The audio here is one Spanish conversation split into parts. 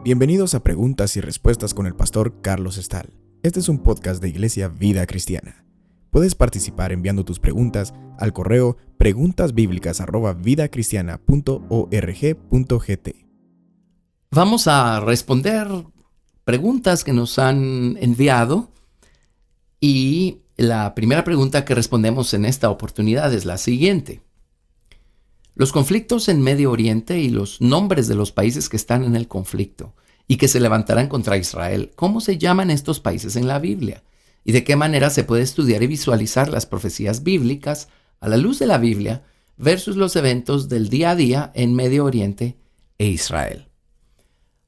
Bienvenidos a Preguntas y Respuestas con el pastor Carlos Estal. Este es un podcast de Iglesia Vida Cristiana. Puedes participar enviando tus preguntas al correo preguntasbiblicas@vidacristiana.org.gt. Vamos a responder preguntas que nos han enviado y la primera pregunta que respondemos en esta oportunidad es la siguiente. Los conflictos en Medio Oriente y los nombres de los países que están en el conflicto y que se levantarán contra Israel, ¿cómo se llaman estos países en la Biblia? ¿Y de qué manera se puede estudiar y visualizar las profecías bíblicas a la luz de la Biblia versus los eventos del día a día en Medio Oriente e Israel?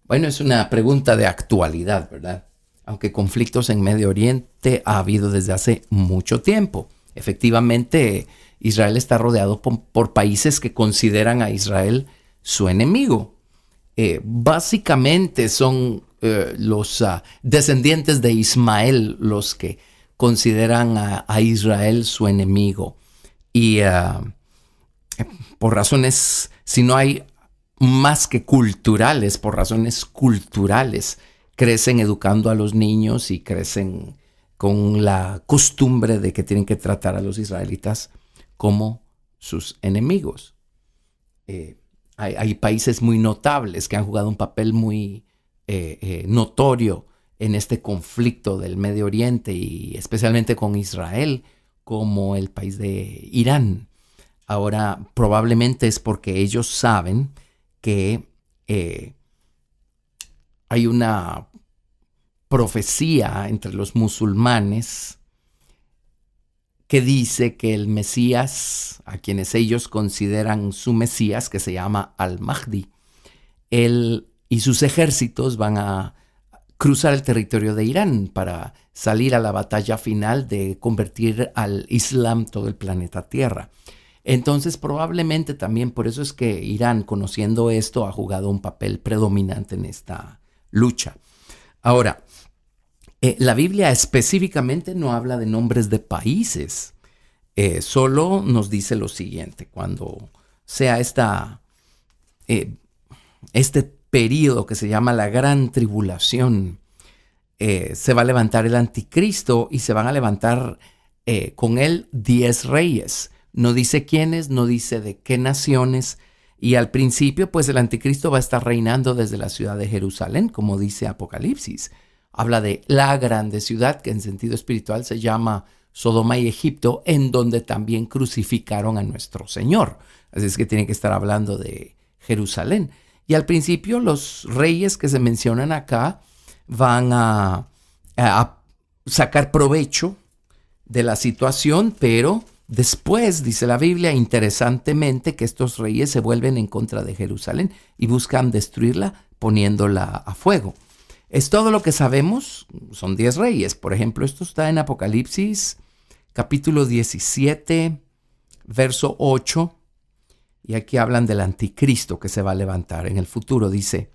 Bueno, es una pregunta de actualidad, ¿verdad? Aunque conflictos en Medio Oriente ha habido desde hace mucho tiempo. Efectivamente, Israel está rodeado por países que consideran a Israel su enemigo. Básicamente son los descendientes de Ismael los que consideran a Israel su enemigo. Y por razones, si no hay más que culturales, por razones culturales, crecen educando a los niños y crecen con la costumbre de que tienen que tratar a los israelitas como sus enemigos. Hay países muy notables que han jugado un papel muy notorio en este conflicto del Medio Oriente y especialmente con Israel, como el país de Irán. Ahora, probablemente es porque ellos saben que hay una profecía entre los musulmanes que dice que el Mesías, a quienes ellos consideran su Mesías, que se llama Al-Mahdi, él y sus ejércitos van a cruzar el territorio de Irán para salir a la batalla final de convertir al Islam todo el planeta Tierra. Entonces, probablemente también por eso es que Irán, conociendo esto, ha jugado un papel predominante en esta lucha. Ahora, la Biblia específicamente no habla de nombres de países, solo nos dice lo siguiente: cuando sea este periodo que se llama la Gran Tribulación, se va a levantar el anticristo y se van a levantar con él 10 reyes. No dice quiénes, no dice de qué naciones, y al principio pues el anticristo va a estar reinando desde la ciudad de Jerusalén, como dice Apocalipsis. Habla de la grande ciudad, que en sentido espiritual se llama Sodoma y Egipto, en donde también crucificaron a nuestro Señor. Así es que tiene que estar hablando de Jerusalén. Y al principio los reyes que se mencionan acá van a sacar provecho de la situación, pero después, dice la Biblia, interesantemente, que estos reyes se vuelven en contra de Jerusalén y buscan destruirla poniéndola a fuego. Es todo lo que sabemos. Son 10 reyes. Por ejemplo, esto está en Apocalipsis capítulo 17, verso 8. Y aquí hablan del anticristo que se va a levantar en el futuro. Dice: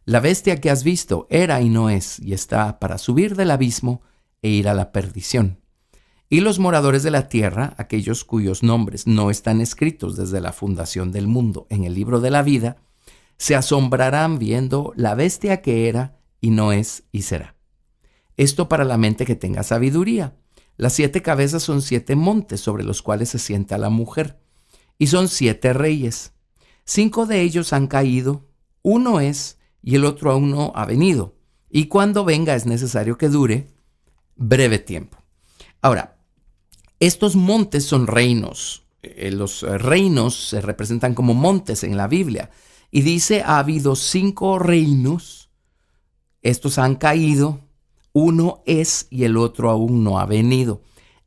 la bestia que has visto era y no es, y está para subir del abismo e ir a la perdición. Y los moradores de la tierra, aquellos cuyos nombres no están escritos desde la fundación del mundo en el libro de la vida, se asombrarán viendo la bestia que era y no es y será. Esto para la mente que tenga sabiduría. Las 7 cabezas son 7 montes sobre los cuales se sienta la mujer, y son 7 reyes. 5 de ellos han caído, uno es y el otro aún no ha venido, y cuando venga es necesario que dure breve tiempo. Ahora, estos montes son reinos. Los reinos se representan como montes en la Biblia, y dice: ha habido 5 reinos. Estos han caído, uno es y el otro aún no ha venido.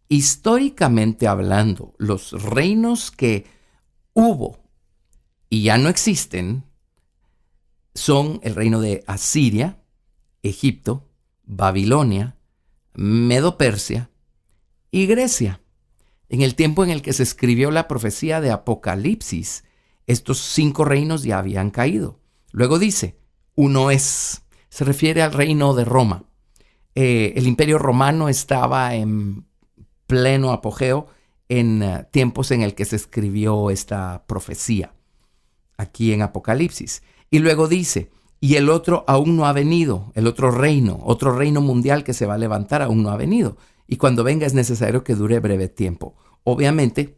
Históricamente hablando, los reinos que hubo y ya no existen son el reino de Asiria, Egipto, Babilonia, Medo-Persia y Grecia. En el tiempo en el que se escribió la profecía de Apocalipsis, estos 5 reinos ya habían caído. Luego dice: uno es. Se refiere al reino de Roma. El imperio romano estaba en pleno apogeo en tiempos en el que se escribió esta profecía, aquí en Apocalipsis. Y luego dice, y el otro aún no ha venido, el otro reino mundial que se va a levantar aún no ha venido. Y cuando venga es necesario que dure breve tiempo. Obviamente,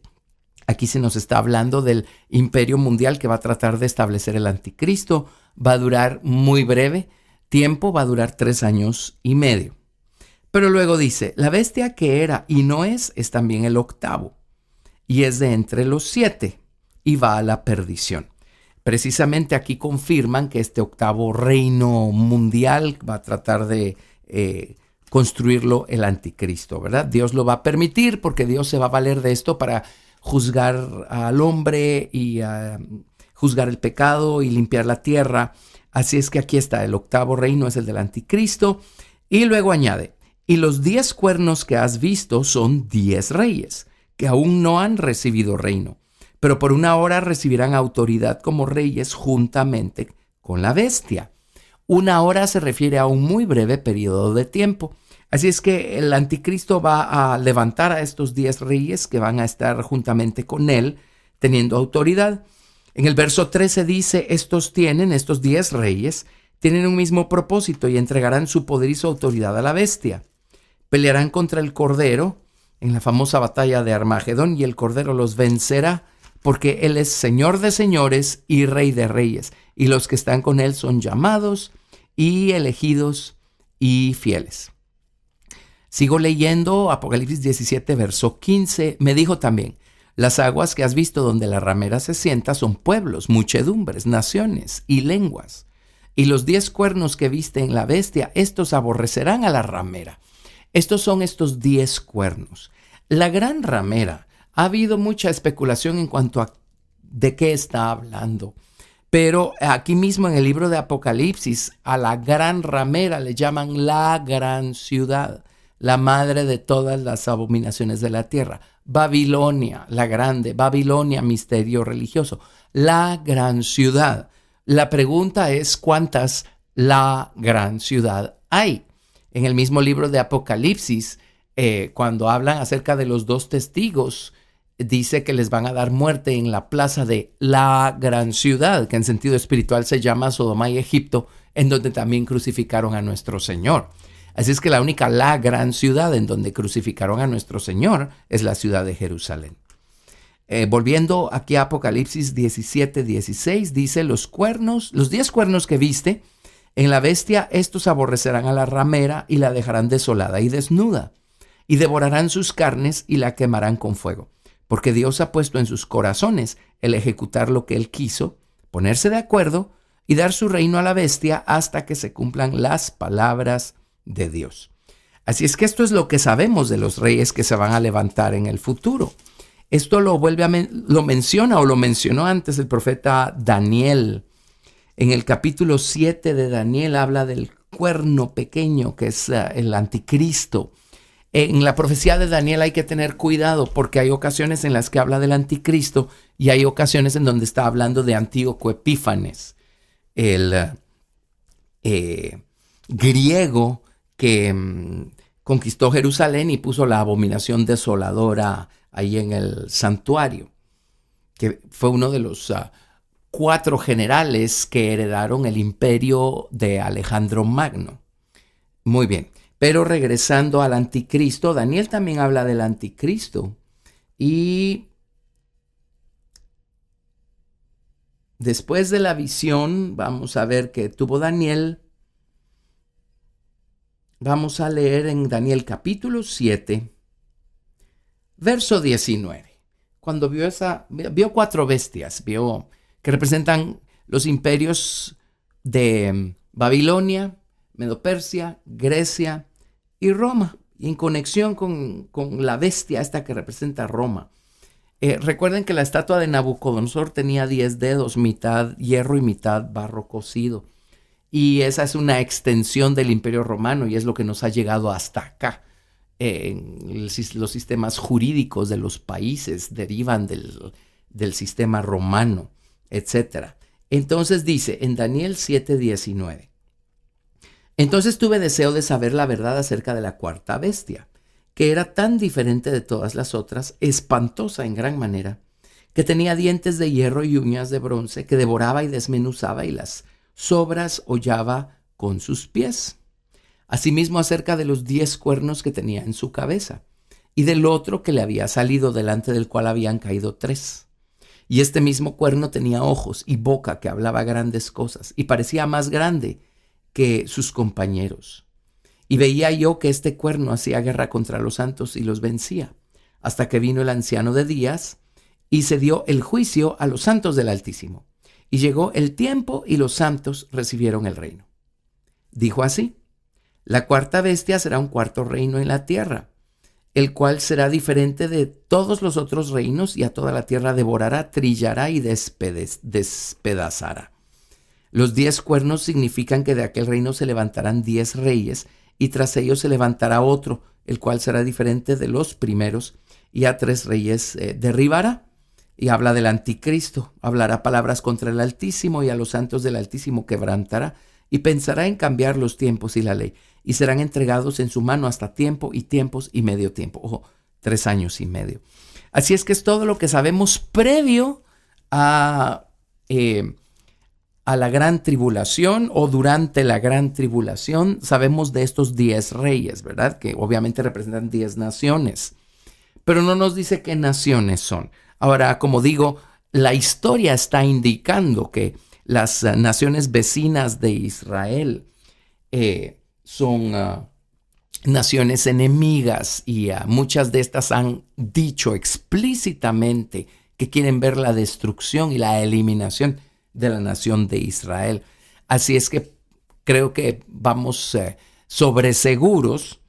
aquí se nos está hablando del imperio mundial que va a tratar de establecer el anticristo. Va a durar muy breve tiempo, va a durar 3 años y medio. Pero luego dice, la bestia que era y no es también el octavo, y es de entre los 7, y va a la perdición. Precisamente aquí confirman que este octavo reino mundial va a tratar de construirlo el anticristo, ¿verdad? Dios lo va a permitir porque Dios se va a valer de esto para juzgar al hombre y juzgar el pecado y limpiar la tierra. Así es que aquí está, el octavo reino es el del anticristo. Y luego añade, y los 10 cuernos que has visto son 10 reyes, que aún no han recibido reino, pero por una hora recibirán autoridad como reyes juntamente con la bestia. Una hora se refiere a un muy breve periodo de tiempo. Así es que el anticristo va a levantar a estos 10 reyes que van a estar juntamente con él, teniendo autoridad. En el verso 13 dice, estos 10 reyes, tienen un mismo propósito y entregarán su poder y su autoridad a la bestia. Pelearán contra el Cordero en la famosa batalla de Armagedón y el Cordero los vencerá porque Él es Señor de señores y Rey de reyes. Y los que están con Él son llamados y elegidos y fieles. Sigo leyendo Apocalipsis 17, verso 15. Me dijo también, las aguas que has visto donde la ramera se sienta son pueblos, muchedumbres, naciones y lenguas. Y los 10 cuernos que viste en la bestia, estos aborrecerán a la ramera. Estos son estos 10 cuernos. La gran ramera, ha habido mucha especulación en cuanto a de qué está hablando. Pero aquí mismo en el libro de Apocalipsis, a la gran ramera le llaman la gran ciudad, la madre de todas las abominaciones de la tierra. Babilonia, la grande, Babilonia, misterio religioso, la gran ciudad. La pregunta es, ¿cuántas la gran ciudad hay? En el mismo libro de Apocalipsis, cuando hablan acerca de los 2 testigos, dice que les van a dar muerte en la plaza de la gran ciudad, que en sentido espiritual se llama Sodoma y Egipto, en donde también crucificaron a nuestro Señor. Así es que la única la gran ciudad en donde crucificaron a nuestro Señor es la ciudad de Jerusalén. Volviendo aquí a Apocalipsis 17, 16, dice, los 10 cuernos que viste en la bestia, estos aborrecerán a la ramera y la dejarán desolada y desnuda, y devorarán sus carnes y la quemarán con fuego, porque Dios ha puesto en sus corazones el ejecutar lo que Él quiso, ponerse de acuerdo y dar su reino a la bestia hasta que se cumplan las palabras de Dios. Así es que esto es lo que sabemos de los reyes que se van a levantar en el futuro. Esto lo menciona o lo mencionó antes el profeta Daniel. En el capítulo 7 de Daniel habla del cuerno pequeño que es el anticristo. En la profecía de Daniel hay que tener cuidado porque hay ocasiones en las que habla del anticristo y hay ocasiones en donde está hablando de Antíoco Epífanes, el griego que conquistó Jerusalén y puso la abominación desoladora ahí en el santuario, que fue uno de los 4 generales que heredaron el imperio de Alejandro Magno. Muy bien, pero regresando al anticristo, Daniel también habla del anticristo y después de la visión, vamos a ver que tuvo Daniel. Vamos a leer en Daniel capítulo 7, verso 19. Cuando vio 4 bestias, que representan los imperios de Babilonia, Medo-Persia, Grecia y Roma, y en conexión con la bestia esta que representa Roma. Recuerden que la estatua de Nabucodonosor tenía 10 dedos, mitad hierro y mitad barro cocido. Y esa es una extensión del Imperio Romano y es lo que nos ha llegado hasta acá. Los sistemas jurídicos de los países derivan del sistema romano, etc. Entonces dice en Daniel 7:19, entonces tuve deseo de saber la verdad acerca de la 4ª bestia, que era tan diferente de todas las otras, espantosa en gran manera, que tenía dientes de hierro y uñas de bronce, que devoraba y desmenuzaba y las sobras hollaba con sus pies. Asimismo acerca de los 10 cuernos que tenía en su cabeza, y del otro que le había salido, delante del cual habían caído 3. Y este mismo cuerno tenía ojos y boca que hablaba grandes cosas, y parecía más grande que sus compañeros. Y veía yo que este cuerno hacía guerra contra los santos y los vencía, hasta que vino el anciano de días, y se dio el juicio a los santos del Altísimo. Y llegó el tiempo, y los santos recibieron el reino. Dijo así: la cuarta bestia será un cuarto reino en la tierra, el cual será diferente de todos los otros reinos, y a toda la tierra devorará, trillará y despedazará. Los 10 cuernos significan que de aquel reino se levantarán 10 reyes, y tras ellos se levantará otro, el cual será diferente de los primeros, y a 3 reyes derribará. Y habla del anticristo, hablará palabras contra el Altísimo, y a los santos del Altísimo quebrantará, y pensará en cambiar los tiempos y la ley, y serán entregados en su mano hasta tiempo y tiempos y medio tiempo. Ojo, 3 años y medio. Así es que es todo lo que sabemos previo a la gran tribulación, o durante la gran tribulación. Sabemos de estos 10 reyes, ¿verdad? Que obviamente representan 10 naciones, pero no nos dice qué naciones son. Ahora, como digo, la historia está indicando que las naciones vecinas de Israel son naciones enemigas, y muchas de estas han dicho explícitamente que quieren ver la destrucción y la eliminación de la nación de Israel. Así es que creo que vamos sobreseguros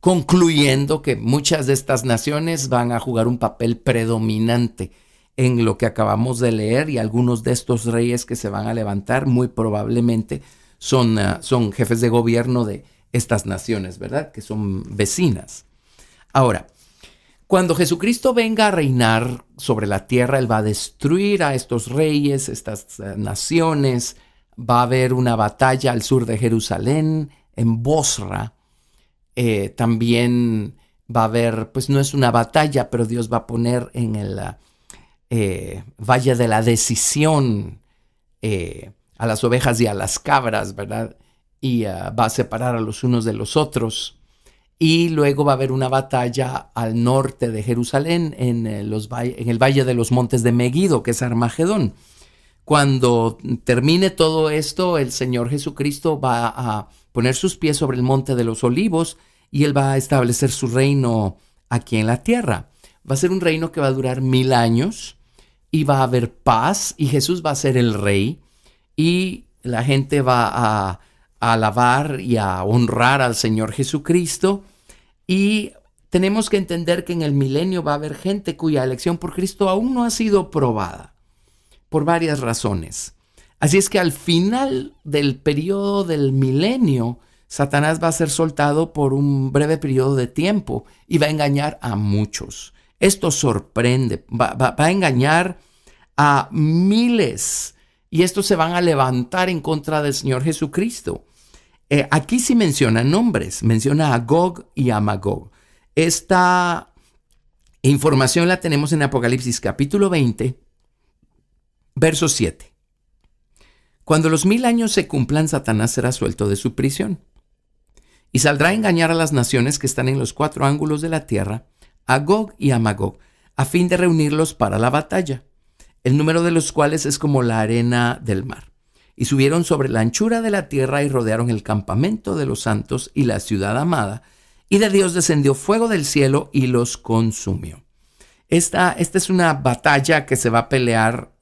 concluyendo que muchas de estas naciones van a jugar un papel predominante en lo que acabamos de leer, y algunos de estos reyes que se van a levantar muy probablemente son jefes de gobierno de estas naciones, ¿verdad? Que son vecinas. Ahora, cuando Jesucristo venga a reinar sobre la tierra, Él va a destruir a estos reyes, estas naciones. Va a haber una batalla al sur de Jerusalén, en Bosra. También va a haber, pues no es una batalla, pero Dios va a poner en el valle de la decisión a las ovejas y a las cabras, ¿verdad? Y va a separar a los unos de los otros. Y luego va a haber una batalla al norte de Jerusalén, en el valle de los montes de Megiddo, que es Armagedón. Cuando termine todo esto, el Señor Jesucristo va a poner sus pies sobre el monte de los olivos, y Él va a establecer su reino aquí en la tierra. Va a ser un reino que va a durar 1000 años, y va a haber paz, y Jesús va a ser el rey, y la gente va a alabar y a honrar al Señor Jesucristo. Y tenemos que entender que en el milenio va a haber gente cuya elección por Cristo aún no ha sido probada, por varias razones. Así es que al final del periodo del milenio, Satanás va a ser soltado por un breve periodo de tiempo y va a engañar a muchos. Esto sorprende, va a engañar a miles, y estos se van a levantar en contra del Señor Jesucristo. Aquí sí menciona nombres, menciona a Gog y a Magog. Esta información la tenemos en Apocalipsis capítulo 20, verso 7. Cuando los 1000 años se cumplan, Satanás será suelto de su prisión y saldrá a engañar a las naciones que están en los 4 ángulos de la tierra, a Gog y a Magog, a fin de reunirlos para la batalla, el número de los cuales es como la arena del mar. Y subieron sobre la anchura de la tierra y rodearon el campamento de los santos y la ciudad amada, y de Dios descendió fuego del cielo y los consumió. Esta es una batalla que se va a pelear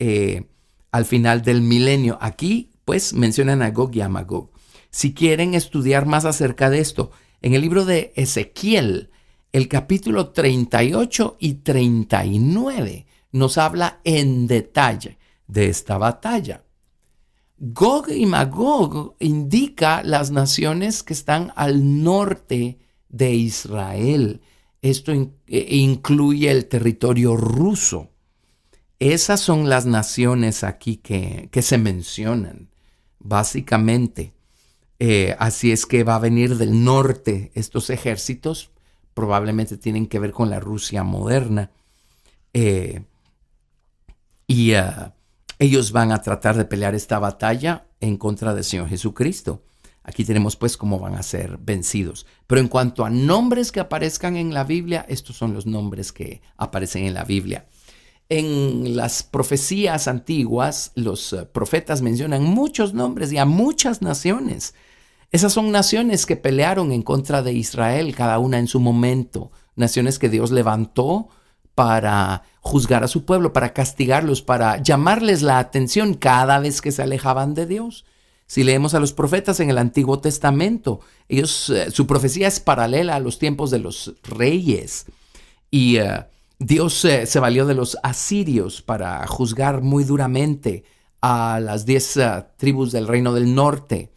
al final del milenio. Aquí, pues, mencionan a Gog y a Magog. Si quieren estudiar más acerca de esto, en el libro de Ezequiel, el capítulo 38 y 39 nos habla en detalle de esta batalla. Gog y Magog indica las naciones que están al norte de Israel. Esto incluye el territorio ruso. Esas son las naciones aquí que se mencionan, básicamente. Así es que va a venir del norte estos ejércitos probablemente tienen que ver con la Rusia moderna. Ellos van a tratar de pelear esta batalla en contra del Señor Jesucristo. Aquí tenemos pues cómo van a ser vencidos. Pero en cuanto a nombres que aparezcan en la Biblia, estos son los nombres que aparecen en la Biblia. En las profecías antiguas, los profetas mencionan muchos nombres y a muchas naciones. Esas son naciones que pelearon en contra de Israel, cada una en su momento. Naciones que Dios levantó para juzgar a su pueblo, para castigarlos, para llamarles la atención cada vez que se alejaban de Dios. Si leemos a los profetas en el Antiguo Testamento, su profecía es paralela a los tiempos de los reyes. Y Dios se valió de los asirios para juzgar muy duramente a las 10 tribus del reino del norte.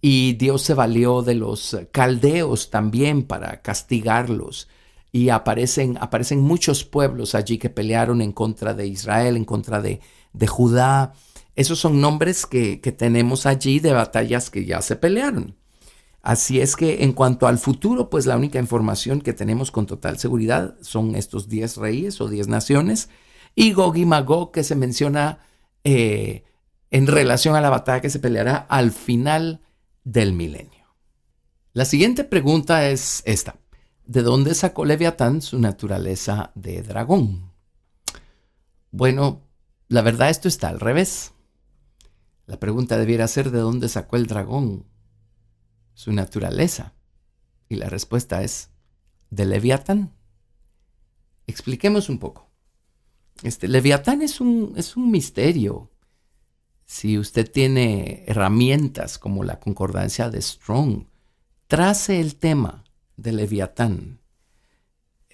Y Dios se valió de los caldeos también para castigarlos. Y aparecen muchos pueblos allí que pelearon en contra de Israel, en contra de Judá. Esos son nombres que tenemos allí de batallas que ya se pelearon. Así es que en cuanto al futuro, pues la única información que tenemos con total seguridad son estos 10 reyes o 10 naciones y Gog y Magog, que se menciona en relación a la batalla que se peleará al final del milenio. La siguiente pregunta es esta. ¿De dónde sacó Leviatán su naturaleza de dragón? Bueno, la verdad esto está al revés. La pregunta debiera ser ¿de dónde sacó el dragón su naturaleza? Y la respuesta es de Leviatán. Expliquemos un poco. Leviatán es un misterio. Si usted tiene herramientas como la concordancia de Strong, trace el tema de Leviatán.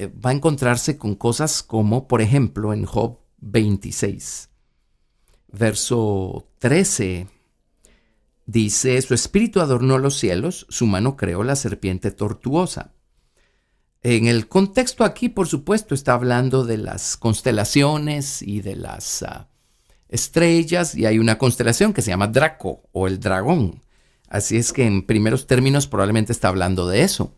Va a encontrarse con cosas como, por ejemplo, en Job 26, verso 13, dice, su espíritu adornó los cielos, su mano creó la serpiente tortuosa. En el contexto aquí, por supuesto, está hablando de las constelaciones y de las estrellas, y hay una constelación que se llama Draco o el dragón. Así es que en primeros términos probablemente está hablando de eso.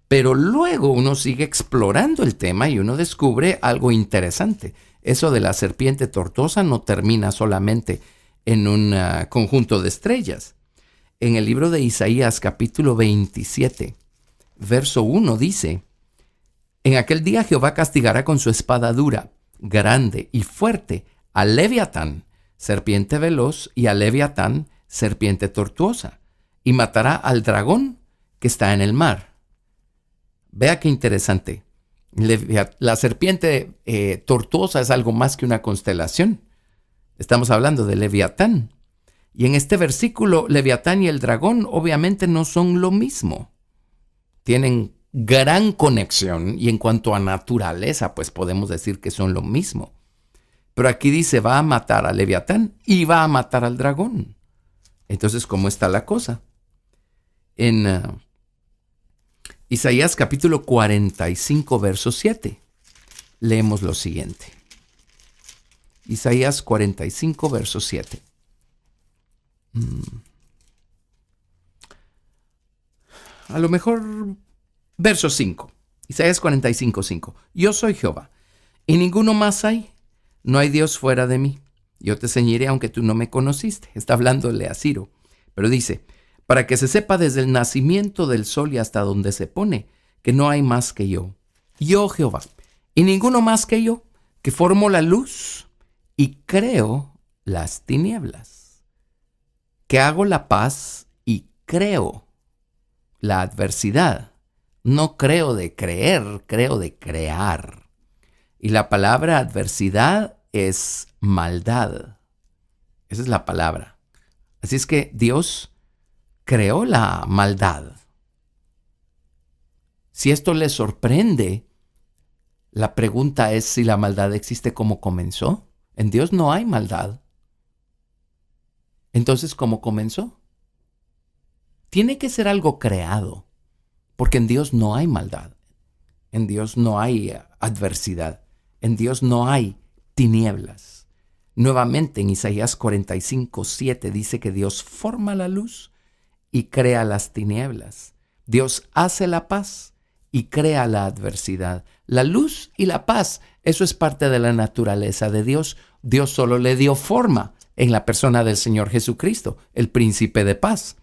Pero luego uno sigue explorando el tema y uno descubre algo interesante. Eso de la serpiente tortuosa no termina solamente en un conjunto de estrellas. En el libro de Isaías capítulo 27, verso 1 dice, en aquel día Jehová castigará con su espada dura, grande y fuerte a Leviatán, serpiente veloz, y a Leviatán, serpiente tortuosa, y matará al dragón que está en el mar. Vea qué interesante. La serpiente tortuosa es algo más que una constelación. Estamos hablando de Leviatán. Y en este versículo, Leviatán y el dragón obviamente no son lo mismo. Tienen gran conexión y en cuanto a naturaleza, pues podemos decir que son lo mismo. Pero aquí dice, va a matar a Leviatán y va a matar al dragón. Entonces, ¿cómo está la cosa? En Isaías capítulo 45, verso 7, leemos lo siguiente. Isaías 45, verso 7. A lo mejor, verso 5. Isaías 45, 5. Yo soy Jehová, y ninguno más hay. No hay Dios fuera de mí. Yo te ceñiré aunque tú no me conociste. Está hablándole a Ciro. Pero dice, para que se sepa desde el nacimiento del sol y hasta donde se pone, que no hay más que yo. Yo Jehová, y ninguno más que yo, que formo la luz y creo las tinieblas, que hago la paz y creo la adversidad. No creo de creer, creo de crear. Y la palabra adversidad es maldad. Esa es la palabra. Así es que Dios creó la maldad. Si esto le sorprende, la pregunta es si la maldad existe como comenzó. En Dios no hay maldad. Entonces, ¿cómo comenzó? Tiene que ser algo creado, porque en Dios no hay maldad. En Dios no hay adversidad. En Dios no hay tinieblas. Nuevamente en Isaías 45, 7 dice que Dios forma la luz y crea las tinieblas. Dios hace la paz y crea la adversidad. La luz y la paz, eso es parte de la naturaleza de Dios. Dios solo le dio forma en la persona del Señor Jesucristo, el príncipe de paz.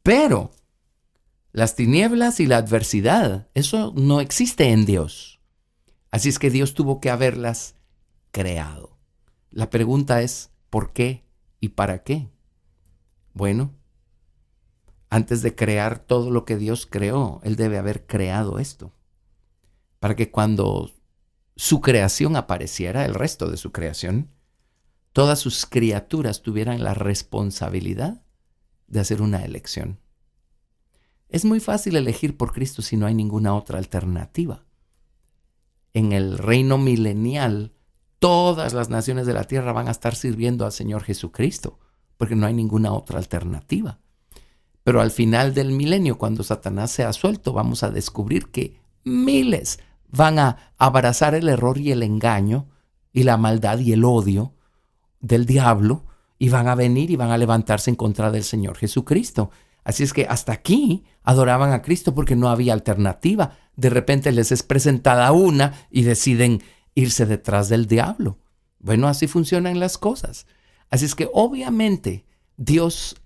Pero las tinieblas y la adversidad, eso no existe en Dios. Así es que Dios tuvo que haberlas creado. La pregunta es, ¿por qué y para qué? Bueno, antes de crear todo lo que Dios creó, Él debe haber creado esto, para que cuando su creación apareciera, el resto de su creación, todas sus criaturas tuvieran la responsabilidad de hacer una elección. Es muy fácil elegir por Cristo si no hay ninguna otra alternativa. En el reino milenial, todas las naciones de la tierra van a estar sirviendo al Señor Jesucristo, porque no hay ninguna otra alternativa. Pero al final del milenio, cuando Satanás sea suelto, vamos a descubrir que miles van a abrazar el error y el engaño y la maldad y el odio del diablo y van a venir y van a levantarse en contra del Señor Jesucristo. Así es que hasta aquí adoraban a Cristo porque no había alternativa. De repente les es presentada una y deciden irse detrás del diablo. Bueno, así funcionan las cosas. Así es que obviamente Dios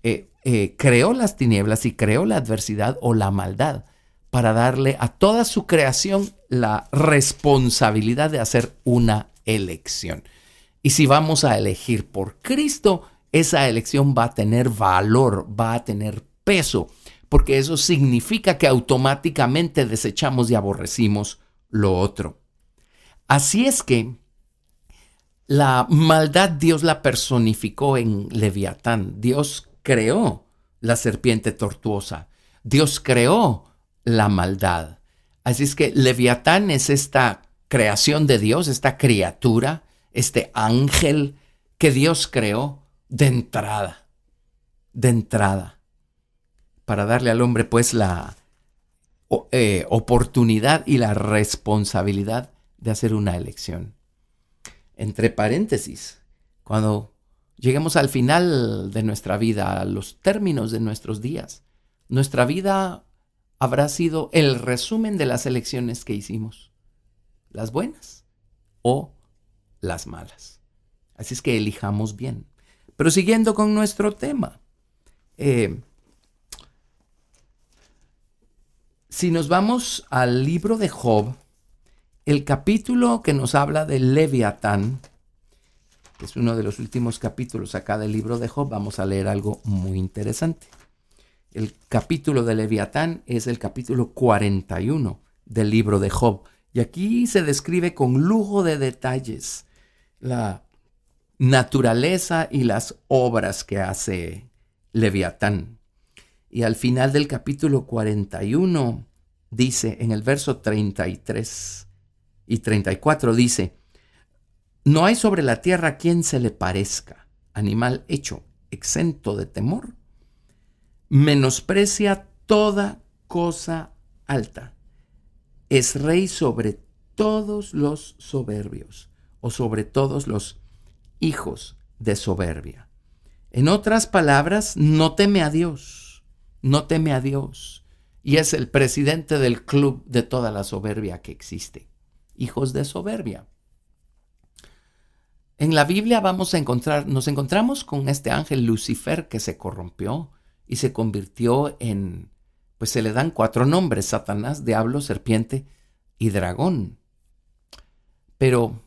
creó las tinieblas y creó la adversidad o la maldad para darle a toda su creación la responsabilidad de hacer una elección. Y si vamos a elegir por Cristo, esa elección va a tener valor, va a tener peso, porque eso significa que automáticamente desechamos y aborrecimos lo otro. Así es que la maldad Dios la personificó en Leviatán. Dios creó la serpiente tortuosa. Dios creó la maldad. Así es que Leviatán es esta creación de Dios, esta criatura, este ángel que Dios creó de entrada, para darle al hombre pues la oportunidad y la responsabilidad de hacer una elección. Entre paréntesis, cuando lleguemos al final de nuestra vida, a los términos de nuestros días, nuestra vida habrá sido el resumen de las elecciones que hicimos, las buenas o las malas. Así es que elijamos bien. Pero siguiendo con nuestro tema, si nos vamos al libro de Job, el capítulo que nos habla de Leviatán, que es uno de los últimos capítulos acá del libro de Job, vamos a leer algo muy interesante. El capítulo de Leviatán es el capítulo 41 del libro de Job. Y aquí se describe con lujo de detalles la naturaleza y las obras que hace Leviatán. Y al final del capítulo 41 dice, en el verso 33 y 34 dice, no hay sobre la tierra quien se le parezca, animal hecho, exento de temor, menosprecia toda cosa alta, es rey sobre todos los soberbios o sobre todos los hijos de soberbia. En otras palabras, no teme a Dios, no teme a Dios. Y es el presidente del club de toda la soberbia que existe. Hijos de soberbia. En la Biblia nos encontramos con este ángel Lucifer que se corrompió y se convirtió en, pues se le dan 4 nombres: Satanás, Diablo, Serpiente y Dragón. Pero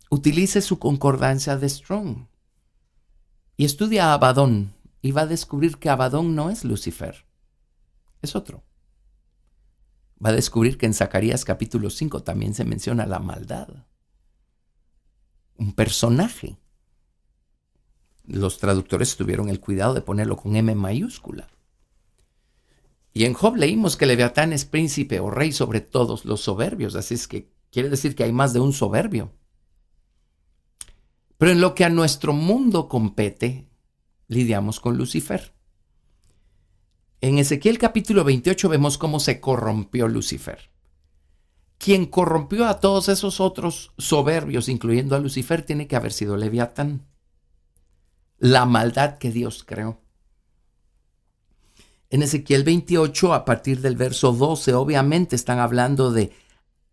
utilice su concordancia de Strong y estudia a Abadón y va a descubrir que Abadón no es Lucifer, es otro. Va a descubrir que en Zacarías capítulo 5 también se menciona la maldad. Un personaje. Los traductores tuvieron el cuidado de ponerlo con M mayúscula. Y en Job leímos que Leviatán es príncipe o rey sobre todos los soberbios, así es que quiere decir que hay más de un soberbio. Pero en lo que a nuestro mundo compete, lidiamos con Lucifer. En Ezequiel capítulo 28 vemos cómo se corrompió Lucifer. Quien corrompió a todos esos otros soberbios, incluyendo a Lucifer, tiene que haber sido Leviatán. La maldad que Dios creó. En Ezequiel 28, a partir del verso 12, obviamente están hablando de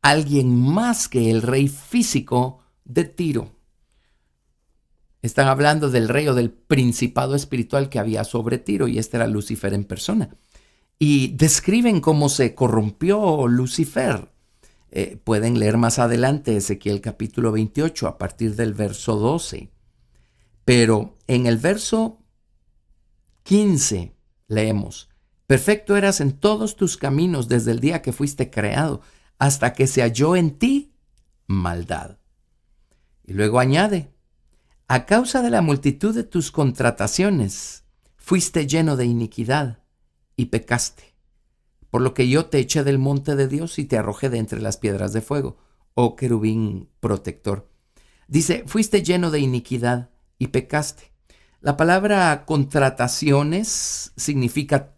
alguien más que el rey físico de Tiro. Están hablando del rey o del principado espiritual que había sobre Tiro, y este era Lucifer en persona. Y describen cómo se corrompió Lucifer. Pueden leer más adelante Ezequiel capítulo 28 a partir del verso 12. Pero en el verso 15 leemos: perfecto eras en todos tus caminos desde el día que fuiste creado, hasta que se halló en ti maldad. Y luego añade: a causa de la multitud de tus contrataciones, fuiste lleno de iniquidad y pecaste, por lo que yo te eché del monte de Dios y te arrojé de entre las piedras de fuego, oh querubín protector. Dice, fuiste lleno de iniquidad y pecaste. La palabra contrataciones significa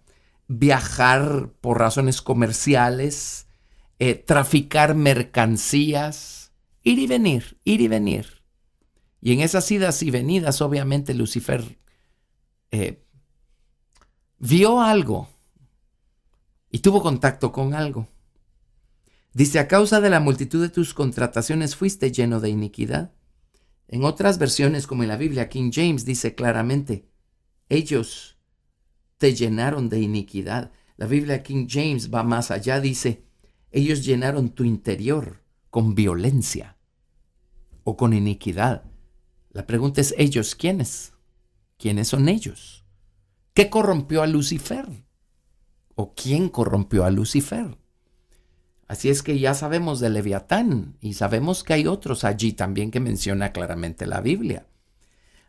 viajar por razones comerciales, traficar mercancías, ir y venir, ir y venir. Y en esas idas y venidas, obviamente, Lucifer vio algo y tuvo contacto con algo. Dice, a causa de la multitud de tus contrataciones fuiste lleno de iniquidad. En otras versiones, como en la Biblia, King James dice claramente, ellos te llenaron de iniquidad. La Biblia King James va más allá, dice, ellos llenaron tu interior con violencia o con iniquidad. La pregunta es, ¿ellos quiénes? ¿Quiénes son ellos? ¿Qué corrompió a Lucifer? ¿O quién corrompió a Lucifer? Así es que ya sabemos de Leviatán y sabemos que hay otros allí también que menciona claramente la Biblia.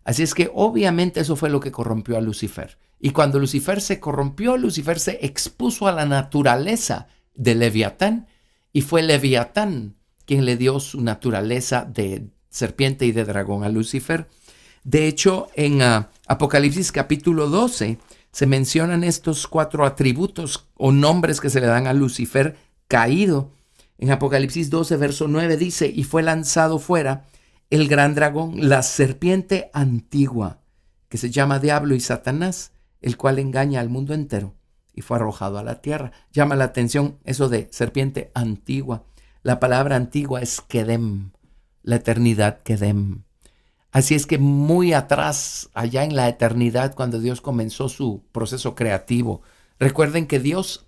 Así es que obviamente eso fue lo que corrompió a Lucifer. Y cuando Lucifer se corrompió, Lucifer se expuso a la naturaleza de Leviatán y fue Leviatán quien le dio su naturaleza de serpiente y de dragón a Lucifer. De hecho, en Apocalipsis capítulo 12 se mencionan estos 4 atributos o nombres que se le dan a Lucifer caído. En Apocalipsis 12, verso 9 dice, y fue lanzado fuera el gran dragón, la serpiente antigua, que se llama Diablo y Satanás, el cual engaña al mundo entero, y fue arrojado a la tierra. Llama la atención eso de serpiente antigua. La palabra antigua es Kedem, la eternidad Kedem. Así es que muy atrás, allá en la eternidad, cuando Dios comenzó su proceso creativo, recuerden que Dios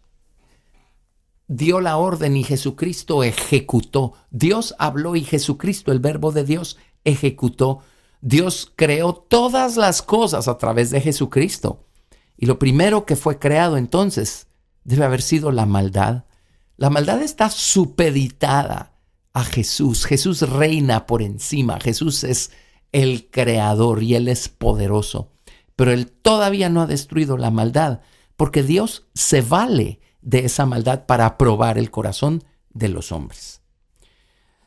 dio la orden y Jesucristo ejecutó. Dios habló y Jesucristo, el verbo de Dios, ejecutó. Dios creó todas las cosas a través de Jesucristo. Y lo primero que fue creado entonces debe haber sido la maldad. La maldad está supeditada a Jesús. Jesús reina por encima. Jesús es el creador y Él es poderoso. Pero Él todavía no ha destruido la maldad, porque Dios se vale de esa maldad para probar el corazón de los hombres.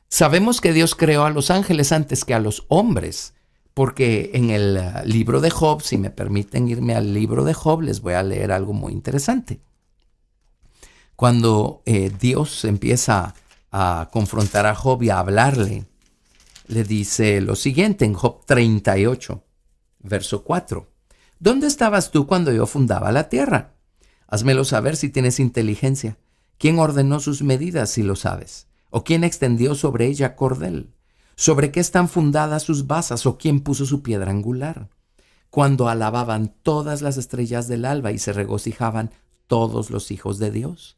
Sabemos que Dios creó a los ángeles antes que a los hombres, porque en el libro de Job, si me permiten irme al libro de Job, les voy a leer algo muy interesante. Cuando Dios empieza a confrontar a Job y a hablarle, le dice lo siguiente en Job 38, verso 4. ¿Dónde estabas tú cuando yo fundaba la tierra? Házmelo saber si tienes inteligencia. ¿Quién ordenó sus medidas si lo sabes? ¿O quién extendió sobre ella cordel? ¿Sobre qué están fundadas sus basas? ¿O quién puso su piedra angular? Cuando alababan todas las estrellas del alba y se regocijaban todos los hijos de Dios.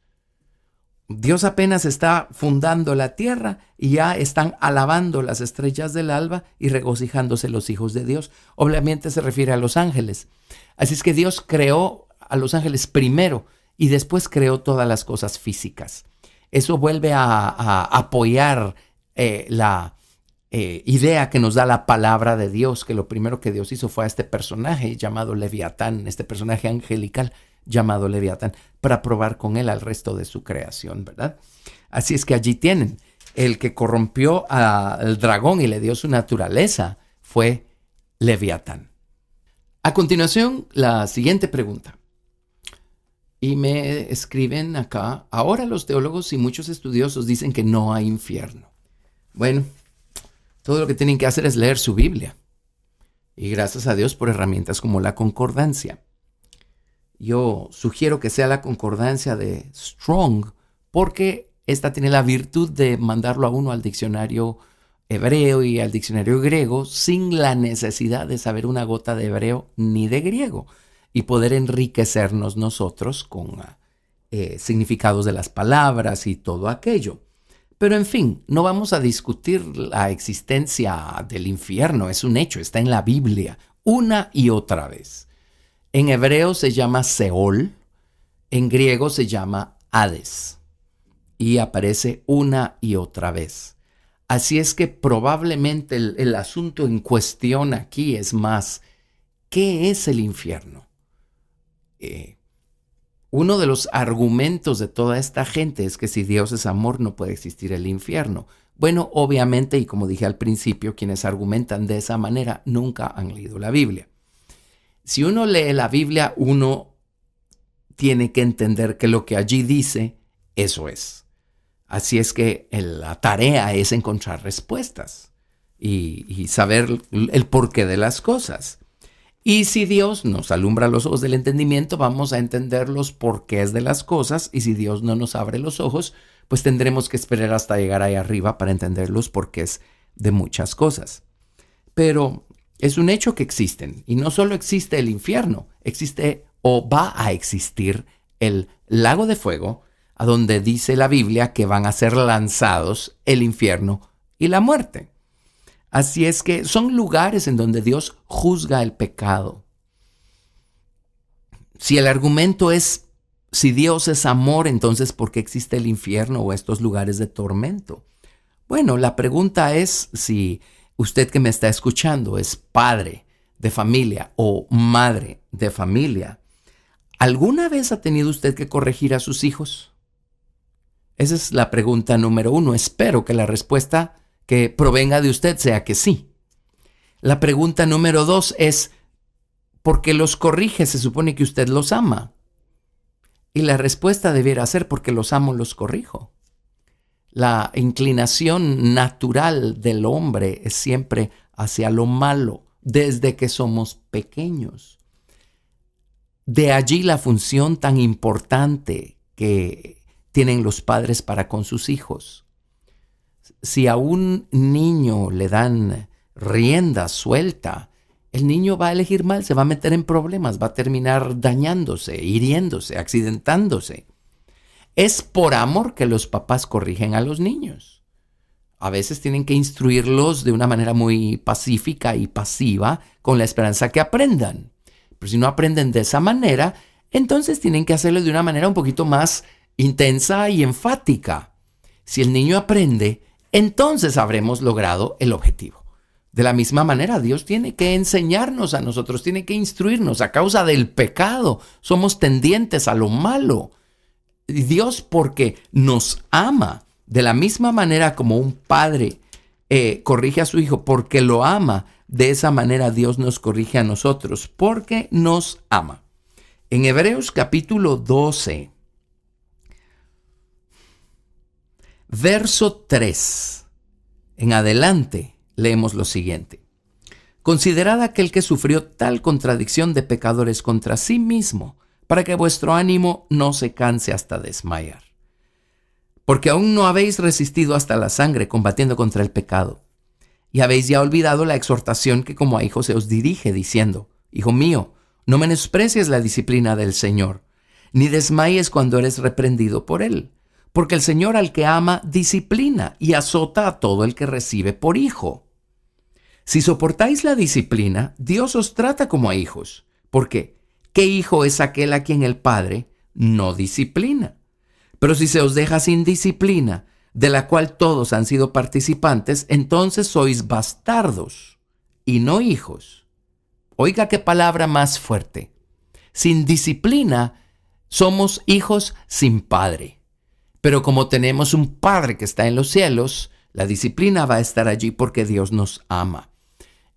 Dios apenas está fundando la tierra y ya están alabando las estrellas del alba y regocijándose los hijos de Dios. Obviamente se refiere a los ángeles. Así es que Dios creó a los ángeles primero y después creó todas las cosas físicas. Eso vuelve a apoyar la idea que nos da la palabra de Dios, que lo primero que Dios hizo fue a este personaje llamado Leviatán, este personaje angelical llamado Leviatán, para probar con él al resto de su creación, ¿verdad? Así es que allí tienen, el que corrompió al dragón y le dio su naturaleza fue Leviatán. A continuación, la siguiente pregunta. Y me escriben acá, ahora los teólogos y muchos estudiosos dicen que no hay infierno. Bueno, todo lo que tienen que hacer es leer su Biblia. Y gracias a Dios por herramientas como la concordancia. Yo sugiero que sea la concordancia de Strong, porque esta tiene la virtud de mandarlo a uno al diccionario hebreo y al diccionario griego sin la necesidad de saber una gota de hebreo ni de griego y poder enriquecernos nosotros con significados de las palabras y todo aquello. Pero en fin, no vamos a discutir la existencia del infierno, es un hecho, está en la Biblia una y otra vez. En hebreo se llama Seol, en griego se llama Hades y aparece una y otra vez. Así es que probablemente el asunto en cuestión aquí es más, ¿qué es el infierno? Uno de los argumentos de toda esta gente es que si Dios es amor no puede existir el infierno. Bueno, obviamente, y como dije al principio, quienes argumentan de esa manera nunca han leído la Biblia. Si uno lee la Biblia, uno tiene que entender que lo que allí dice, eso es. Así es que la tarea es encontrar respuestas y saber el porqué de las cosas. Y si Dios nos alumbra los ojos del entendimiento, vamos a entender los porqués de las cosas. Y si Dios no nos abre los ojos, pues tendremos que esperar hasta llegar ahí arriba para entender los porqués de muchas cosas. Pero es un hecho que existen. Y no solo existe el infierno, existe o va a existir el lago de fuego, a donde dice la Biblia que van a ser lanzados el infierno y la muerte. Así es que son lugares en donde Dios juzga el pecado. Si el argumento es, si Dios es amor, entonces ¿por qué existe el infierno o estos lugares de tormento? Bueno, la pregunta es si usted que me está escuchando es padre de familia o madre de familia, ¿alguna vez ha tenido usted que corregir a sus hijos? Esa es la pregunta número 1. Espero que la respuesta que provenga de usted sea que sí. La pregunta número 2 es, ¿por qué los corrige? Se supone que usted los ama. Y la respuesta debiera ser, porque los amo, los corrijo. La inclinación natural del hombre es siempre hacia lo malo, desde que somos pequeños. De allí la función tan importante que tienen los padres para con sus hijos. Si a un niño le dan rienda suelta, el niño va a elegir mal, se va a meter en problemas, va a terminar dañándose, hiriéndose, accidentándose. Es por amor que los papás corrigen a los niños. A veces tienen que instruirlos de una manera muy pacífica y pasiva, con la esperanza que aprendan. Pero si no aprenden de esa manera, entonces tienen que hacerlo de una manera un poquito más intensa y enfática. Si el niño aprende, entonces habremos logrado el objetivo. De la misma manera, Dios tiene que enseñarnos a nosotros, tiene que instruirnos. A causa del pecado, somos tendientes a lo malo. Dios, porque nos ama, de la misma manera como un padre corrige a su hijo porque lo ama, de esa manera Dios nos corrige a nosotros porque nos ama. En Hebreos capítulo 12, verso 3 en adelante, leemos lo siguiente. Considerad aquel que sufrió tal contradicción de pecadores contra sí mismo, para que vuestro ánimo no se canse hasta desmayar. Porque aún no habéis resistido hasta la sangre combatiendo contra el pecado, y habéis ya olvidado la exhortación que como a hijos se os dirige, diciendo, Hijo mío, no menosprecies la disciplina del Señor, ni desmayes cuando eres reprendido por Él. Porque el Señor al que ama disciplina y azota a todo el que recibe por hijo. Si soportáis la disciplina, Dios os trata como a hijos. Porque, ¿qué hijo es aquel a quien el Padre no disciplina? Pero si se os deja sin disciplina, de la cual todos han sido participantes, entonces sois bastardos y no hijos. Oiga qué palabra más fuerte. Sin disciplina, somos hijos sin padre. Pero como tenemos un Padre que está en los cielos, la disciplina va a estar allí porque Dios nos ama.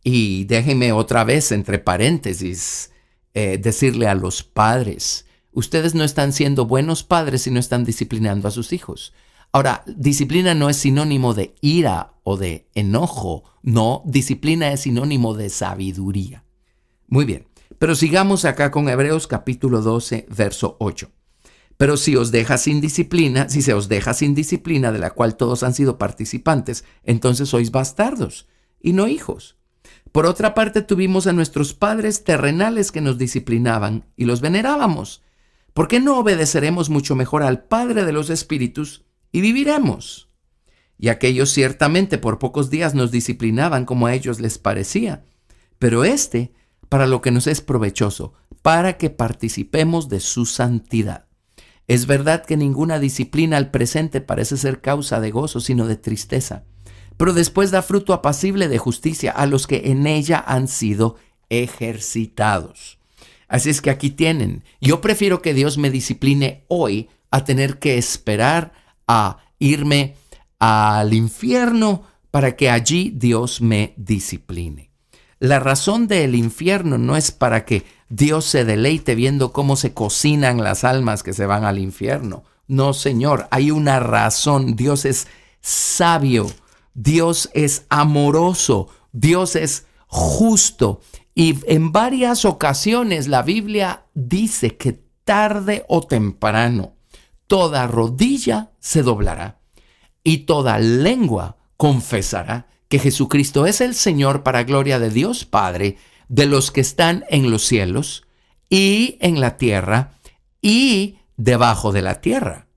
Y déjenme otra vez, entre paréntesis, decirle a los padres, ustedes no están siendo buenos padres si no están disciplinando a sus hijos. Ahora, disciplina no es sinónimo de ira o de enojo. No, disciplina es sinónimo de sabiduría. Muy bien, Pero sigamos acá con Hebreos capítulo 12, verso 8. Pero si se os deja sin disciplina de la cual todos han sido participantes, entonces sois bastardos y no hijos. Por otra parte, tuvimos a nuestros padres terrenales que nos disciplinaban y los venerábamos. ¿Por qué no obedeceremos mucho mejor al Padre de los Espíritus y viviremos? Y aquellos ciertamente por pocos días nos disciplinaban como a ellos les parecía, pero para lo que nos es provechoso, para que participemos de su santidad. Es verdad que ninguna disciplina al presente parece ser causa de gozo, sino de tristeza, pero después da fruto apacible de justicia a los que en ella han sido ejercitados. Así es que aquí tienen. Yo prefiero que Dios me discipline hoy a tener que esperar a irme al infierno para que allí Dios me discipline. La razón del infierno no es para que Dios se deleite viendo cómo se cocinan las almas que se van al infierno. No, Señor, hay una razón. Dios es sabio, Dios es amoroso, Dios es justo. Y en varias ocasiones la Biblia dice que tarde o temprano toda rodilla se doblará y toda lengua confesará que Jesucristo es el Señor para gloria de Dios Padre, de los que están en los cielos y en la tierra y debajo de la tierra.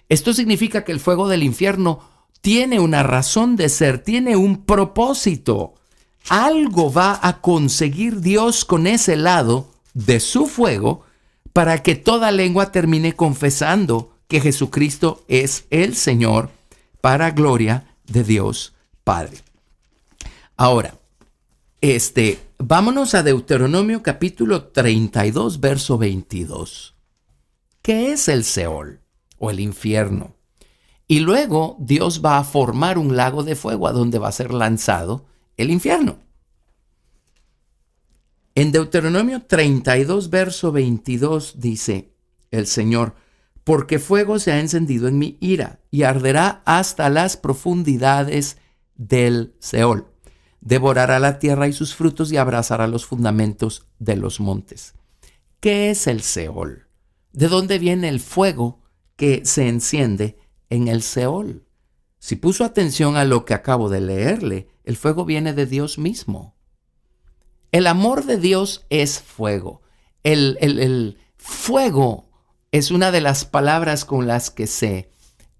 Esto significa que el fuego del infierno tiene una razón de ser, tiene un propósito. Algo va a conseguir Dios con ese lado de su fuego para que toda lengua termine confesando que Jesucristo es el Señor para gloria de Dios Padre. Ahora, vámonos a Deuteronomio capítulo 32, verso 22. ¿Qué es el Seol o el infierno? Y luego Dios va a formar un lago de fuego a donde va a ser lanzado el infierno. En Deuteronomio 32, verso 22 dice el Señor: porque fuego se ha encendido en mi ira y arderá hasta las profundidades del Seol. Devorará la tierra y sus frutos y abrazará los fundamentos de los montes. ¿Qué es el Seol? ¿De dónde viene el fuego que se enciende en el Seol? Si puso atención a lo que acabo de leerle, el fuego viene de Dios mismo. El amor de Dios es fuego. El fuego es una de las palabras con las que se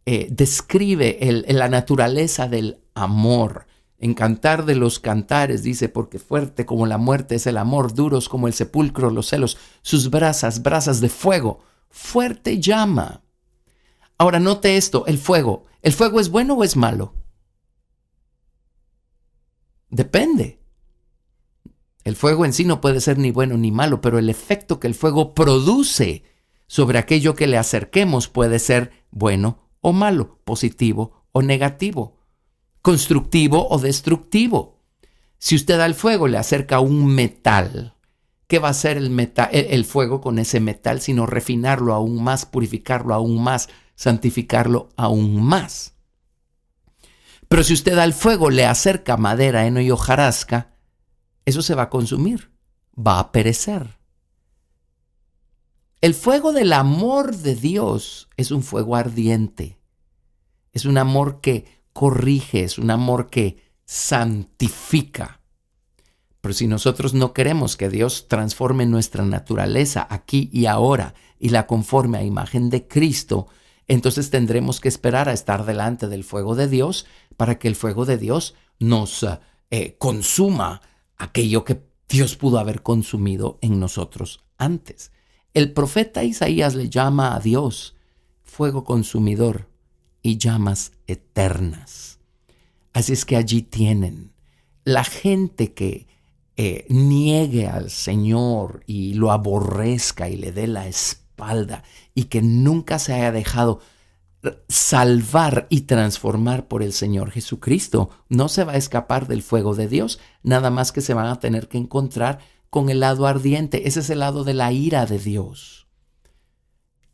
describe la naturaleza del amor. En Cantar de los Cantares dice: porque fuerte como la muerte es el amor, duros como el sepulcro los celos, sus brasas de fuego, fuerte llama. Ahora note esto, ¿el fuego es bueno o es malo? Depende. El fuego en sí no puede ser ni bueno ni malo, pero el efecto que el fuego produce sobre aquello que le acerquemos puede ser bueno o malo, positivo o negativo, constructivo o destructivo. Si usted al fuego le acerca un metal, ¿qué va a hacer el fuego con ese metal sino refinarlo aún más, purificarlo aún más, santificarlo aún más? Pero si usted al fuego le acerca madera, heno y hojarasca, eso se va a consumir, va a perecer. El fuego del amor de Dios es un fuego ardiente, es un amor que corrige, es un amor que santifica. Pero si nosotros no queremos que Dios transforme nuestra naturaleza aquí y ahora y la conforme a imagen de Cristo, entonces tendremos que esperar a estar delante del fuego de Dios para que el fuego de Dios nos consuma aquello que Dios pudo haber consumido en nosotros antes. El profeta Isaías le llama a Dios fuego consumidor y llamas eternas. Así es que allí tienen la gente que niegue al Señor y lo aborrezca y le dé la espalda y que nunca se haya dejado salvar y transformar por el Señor Jesucristo, no se va a escapar del fuego de Dios, nada más que se van a tener que encontrar con el lado ardiente. Ese es el lado de la ira de Dios.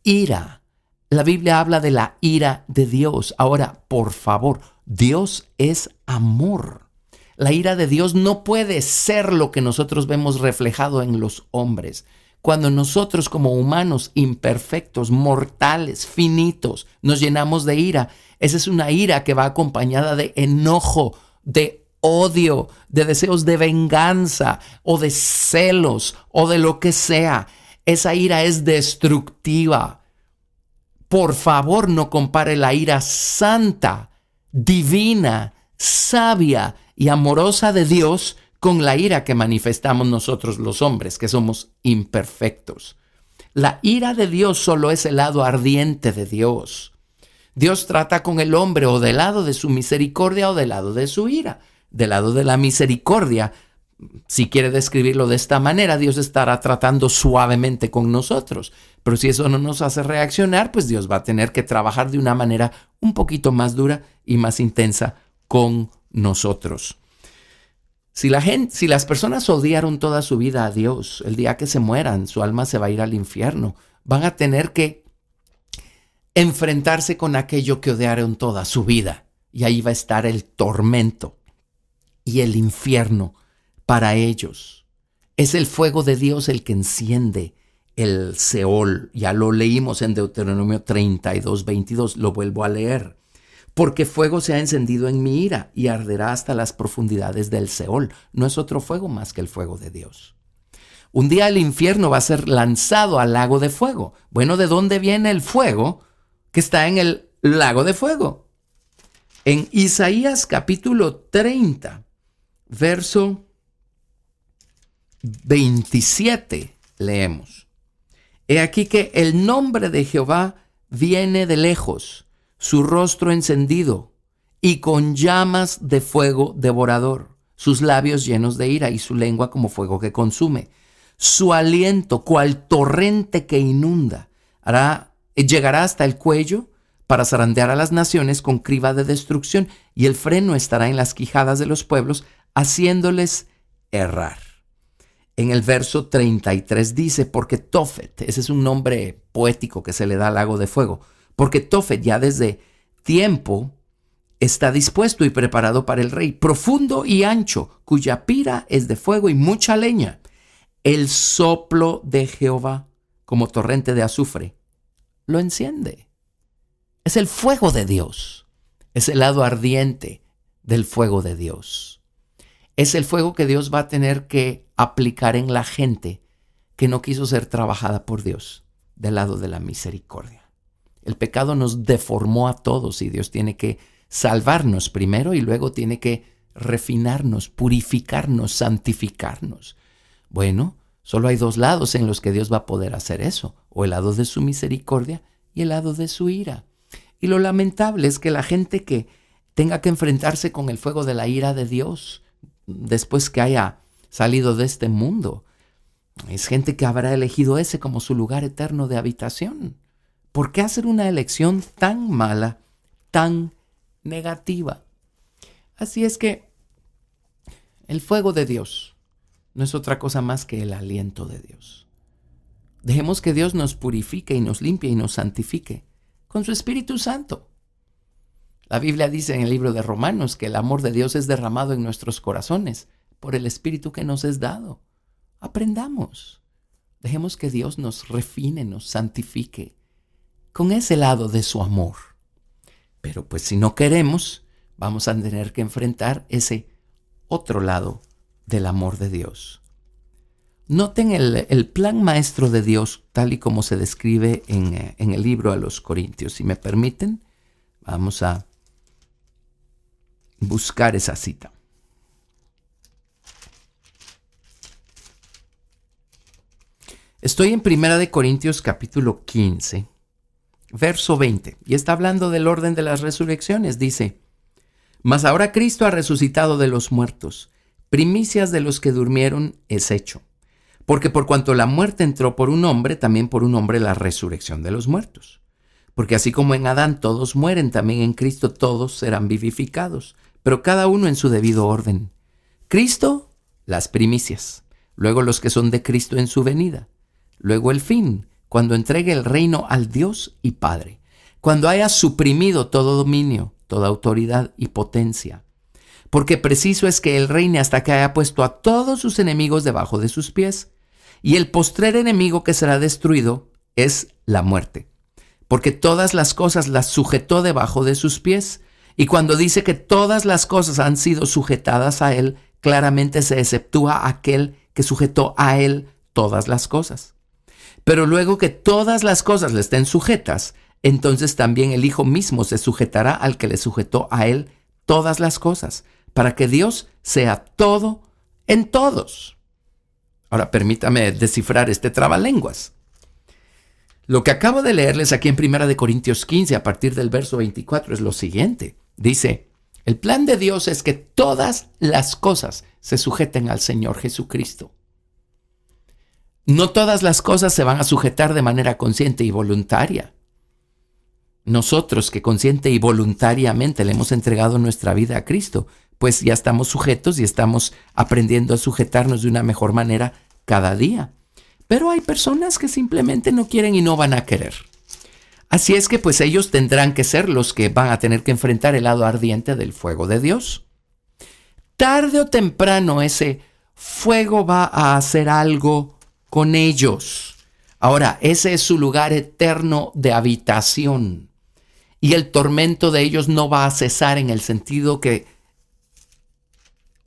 Ira. La Biblia habla de la ira de Dios. Ahora, por favor, Dios es amor. La ira de Dios no puede ser lo que nosotros vemos reflejado en los hombres. Cuando nosotros como humanos imperfectos, mortales, finitos, nos llenamos de ira, esa es una ira que va acompañada de enojo, de odio, de deseos de venganza o de celos o de lo que sea. Esa ira es destructiva. Por favor, no compare la ira santa, divina, sabia y amorosa de Dios con la ira que manifestamos nosotros los hombres, que somos imperfectos. La ira de Dios solo es el lado ardiente de Dios. Dios trata con el hombre o del lado de su misericordia o del lado de su ira. Del lado de la misericordia, si quiere describirlo de esta manera, Dios estará tratando suavemente con nosotros. Pero si eso no nos hace reaccionar, pues Dios va a tener que trabajar de una manera un poquito más dura y más intensa con nosotros. Si las personas odiaron toda su vida a Dios, el día que se mueran, su alma se va a ir al infierno. Van a tener que enfrentarse con aquello que odiaron toda su vida. Y ahí va a estar el tormento y el infierno para ellos. Es el fuego de Dios el que enciende el Seol. Ya lo leímos en Deuteronomio 32, 22. Lo vuelvo a leer. Porque fuego se ha encendido en mi ira y arderá hasta las profundidades del Seol. No es otro fuego más que el fuego de Dios. Un día el infierno va a ser lanzado al lago de fuego. Bueno, ¿de dónde viene el fuego que está en el lago de fuego? En Isaías capítulo 30, verso 27, leemos. He aquí que el nombre de Jehová viene de lejos, su rostro encendido y con llamas de fuego devorador, sus labios llenos de ira y su lengua como fuego que consume. Su aliento, cual torrente que inunda, llegará hasta el cuello para zarandear a las naciones con criba de destrucción, y el freno estará en las quijadas de los pueblos, haciéndoles errar. En el verso 33 dice, porque Tofet, ese es un nombre poético que se le da al lago de fuego, porque Tofet ya desde tiempo está dispuesto y preparado para el rey, profundo y ancho, cuya pira es de fuego y mucha leña. El soplo de Jehová, como torrente de azufre, lo enciende. Es el fuego de Dios. Es el lado ardiente del fuego de Dios. Es el fuego que Dios va a tener que aplicar en la gente que no quiso ser trabajada por Dios del lado de la misericordia. El pecado nos deformó a todos y Dios tiene que salvarnos primero y luego tiene que refinarnos, purificarnos, santificarnos. Bueno, solo hay dos lados en los que Dios va a poder hacer eso, o el lado de su misericordia y el lado de su ira. Y lo lamentable es que la gente que tenga que enfrentarse con el fuego de la ira de Dios después que haya salido de este mundo, es gente que habrá elegido ese como su lugar eterno de habitación. ¿Por qué hacer una elección tan mala, tan negativa? Así es que el fuego de Dios no es otra cosa más que el aliento de Dios. Dejemos que Dios nos purifique y nos limpie y nos santifique con su Espíritu Santo. La Biblia dice en el libro de Romanos que el amor de Dios es derramado en nuestros corazones por el Espíritu que nos es dado. Aprendamos. Dejemos que Dios nos refine, nos santifique con ese lado de su amor. Pero pues si no queremos, vamos a tener que enfrentar ese otro lado del amor de Dios. Noten el plan maestro de Dios tal y como se describe en el libro a los Corintios. Si me permiten, vamos a buscar esa cita. Estoy en 1 Corintios capítulo 15, verso 20, y está hablando del orden de las resurrecciones. Dice, mas ahora Cristo ha resucitado de los muertos, primicias de los que durmieron es hecho. Porque por cuanto la muerte entró por un hombre, también por un hombre la resurrección de los muertos. Porque así como en Adán todos mueren, también en Cristo todos serán vivificados, pero cada uno en su debido orden. Cristo, las primicias, luego los que son de Cristo en su venida, luego el fin, cuando entregue el reino al Dios y Padre, cuando haya suprimido todo dominio, toda autoridad y potencia. porque preciso es que él reine hasta que haya puesto a todos sus enemigos debajo de sus pies. Y el postrer enemigo que será destruido es la muerte, porque todas las cosas las sujetó debajo de sus pies. Y cuando dice que todas las cosas han sido sujetadas a él, claramente se exceptúa aquel que sujetó a él todas las cosas. Pero luego que todas las cosas le estén sujetas, entonces también el Hijo mismo se sujetará al que le sujetó a él todas las cosas, para que Dios sea todo en todos. Ahora permítame descifrar este trabalenguas. Lo que acabo de leerles aquí en 1 Corintios 15 a partir del verso 24 es lo siguiente. Dice, el plan de Dios es que todas las cosas se sujeten al Señor Jesucristo. No todas las cosas se van a sujetar de manera consciente y voluntaria. Nosotros que consciente y voluntariamente le hemos entregado nuestra vida a Cristo, pues ya estamos sujetos y estamos aprendiendo a sujetarnos de una mejor manera cada día. Pero hay personas que simplemente no quieren y no van a querer. Así es que pues ellos tendrán que ser los que van a tener que enfrentar el lado ardiente del fuego de Dios. Tarde o temprano ese fuego va a hacer algo con ellos. Ahora, ese es su lugar eterno de habitación. Y el tormento de ellos no va a cesar en el sentido que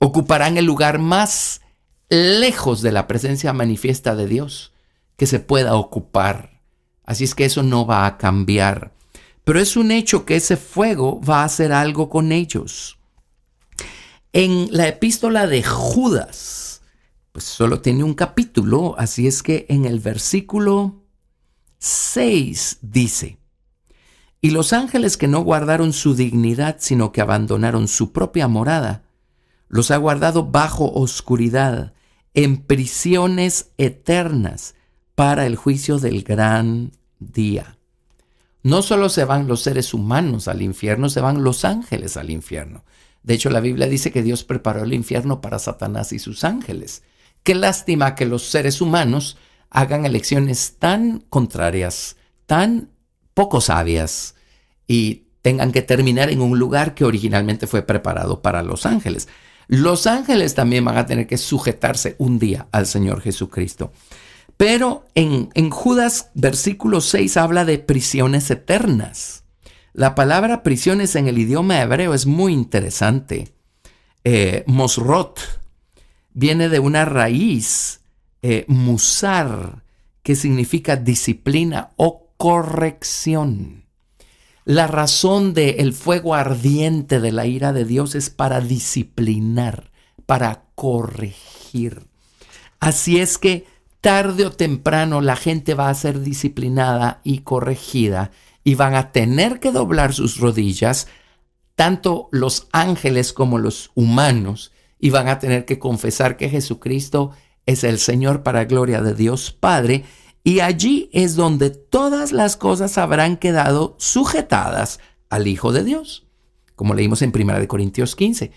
ocuparán el lugar más lejos de la presencia manifiesta de Dios que se pueda ocupar. Así es que eso no va a cambiar. Pero es un hecho que ese fuego va a hacer algo con ellos. En la epístola de Judas, pues solo tiene un capítulo, así es que en el versículo 6 dice, y los ángeles que no guardaron su dignidad, sino que abandonaron su propia morada, los ha guardado bajo oscuridad, en prisiones eternas, para el juicio del gran día. No solo se van los seres humanos al infierno, se van los ángeles al infierno. De hecho, la Biblia dice que Dios preparó el infierno para Satanás y sus ángeles. Qué lástima que los seres humanos hagan elecciones tan contrarias, tan poco sabias, y tengan que terminar en un lugar que originalmente fue preparado para los ángeles. Los ángeles también van a tener que sujetarse un día al Señor Jesucristo. Pero en Judas versículo 6 habla de prisiones eternas. La palabra prisiones en el idioma hebreo es muy interesante. Mosrot viene de una raíz, musar, que significa disciplina o corrección. La razón del fuego ardiente de la ira de Dios es para disciplinar, para corregir. Así es que tarde o temprano la gente va a ser disciplinada y corregida y van a tener que doblar sus rodillas, tanto los ángeles como los humanos, y van a tener que confesar que Jesucristo es el Señor para gloria de Dios Padre. Y allí es donde todas las cosas habrán quedado sujetadas al Hijo de Dios, como leímos en 1 Corintios 15.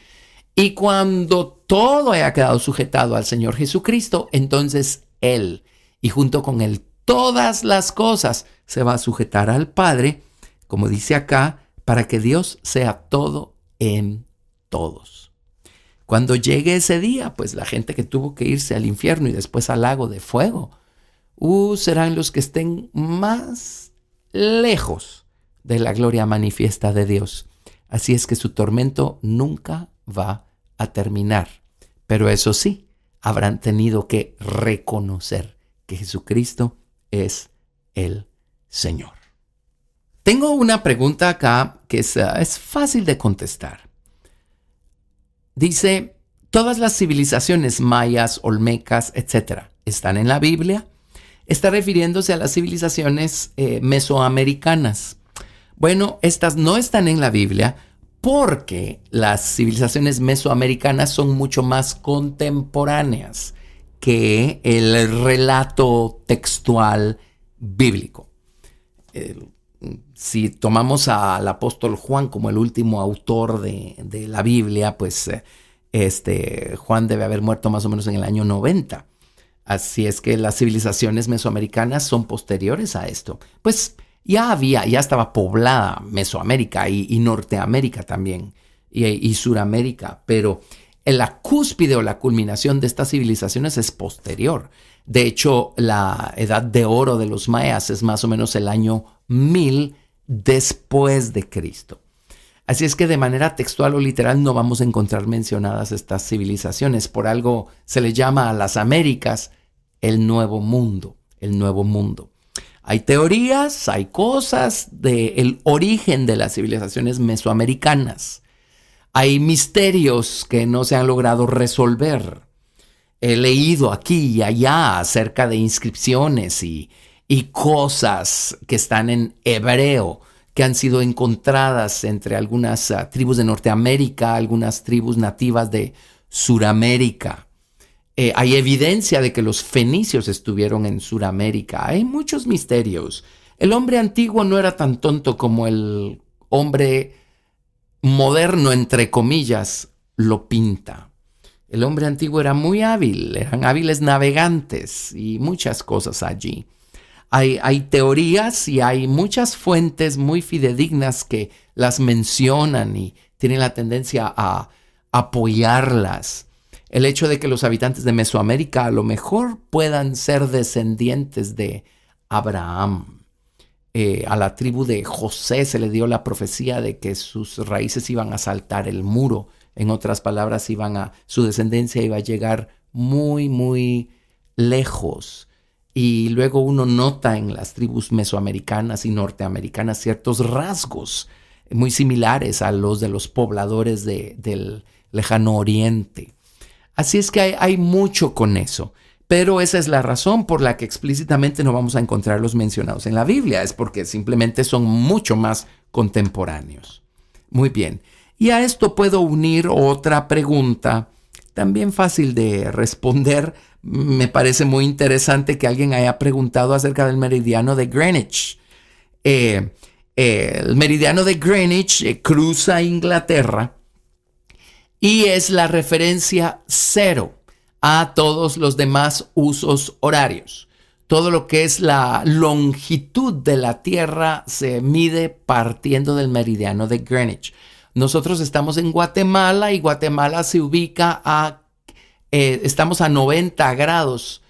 Y cuando todo haya quedado sujetado al Señor Jesucristo, entonces Él, y junto con Él, todas las cosas se va a sujetar al Padre, como dice acá, para que Dios sea todo en todos. Cuando llegue ese día, pues la gente que tuvo que irse al infierno y después al lago de fuego, serán los que estén más lejos de la gloria manifiesta de Dios. Así es que su tormento nunca va a terminar. Pero eso sí, habrán tenido que reconocer que Jesucristo es el Señor. Tengo una pregunta acá que es fácil de contestar. Dice, ¿todas las civilizaciones mayas, olmecas, etcétera, están en la Biblia? Está refiriéndose a las civilizaciones mesoamericanas. Bueno, estas no están en la Biblia porque las civilizaciones mesoamericanas son mucho más contemporáneas que el relato textual bíblico. Si tomamos al apóstol Juan como el último autor de la Biblia, pues Juan debe haber muerto más o menos en el año 90. Así es que las civilizaciones mesoamericanas son posteriores a esto. Pues ya estaba poblada Mesoamérica y Norteamérica también y Suramérica, pero la cúspide o la culminación de estas civilizaciones es posterior. De hecho, la edad de oro de los mayas es más o menos el año 1000 después de Cristo. Así es que de manera textual o literal no vamos a encontrar mencionadas estas civilizaciones. Por algo se le llama a las Américas el Nuevo Mundo, el Nuevo Mundo. Hay teorías, hay cosas del origen de las civilizaciones mesoamericanas. Hay misterios que no se han logrado resolver. He leído aquí y allá acerca de inscripciones y cosas que están en hebreo, que han sido encontradas entre algunas tribus de Norteamérica, algunas tribus nativas de Suramérica. Hay evidencia de que los fenicios estuvieron en Suramérica. Hay muchos misterios. El hombre antiguo no era tan tonto como el hombre moderno, entre comillas, lo pinta. El hombre antiguo era muy hábil, eran hábiles navegantes y muchas cosas allí. Hay teorías y hay muchas fuentes muy fidedignas que las mencionan y tienen la tendencia a apoyarlas. El hecho de que los habitantes de Mesoamérica a lo mejor puedan ser descendientes de Abraham. A la tribu de José se le dio la profecía de que sus raíces iban a saltar el muro. En otras palabras, su descendencia iba a llegar muy, muy lejos. Y luego uno nota en las tribus mesoamericanas y norteamericanas ciertos rasgos muy similares a los de los pobladores del lejano oriente. Así es que hay mucho con eso. Pero esa es la razón por la que explícitamente no vamos a encontrarlos mencionados en la Biblia. Es porque simplemente son mucho más contemporáneos. Muy bien. Y a esto puedo unir otra pregunta, también fácil de responder. Me parece muy interesante que alguien haya preguntado acerca del meridiano de Greenwich. El meridiano de Greenwich cruza Inglaterra y es la referencia cero a todos los demás usos horarios. Todo lo que es la longitud de la Tierra se mide partiendo del meridiano de Greenwich. Nosotros estamos en Guatemala y Guatemala se ubica estamos a 90 grados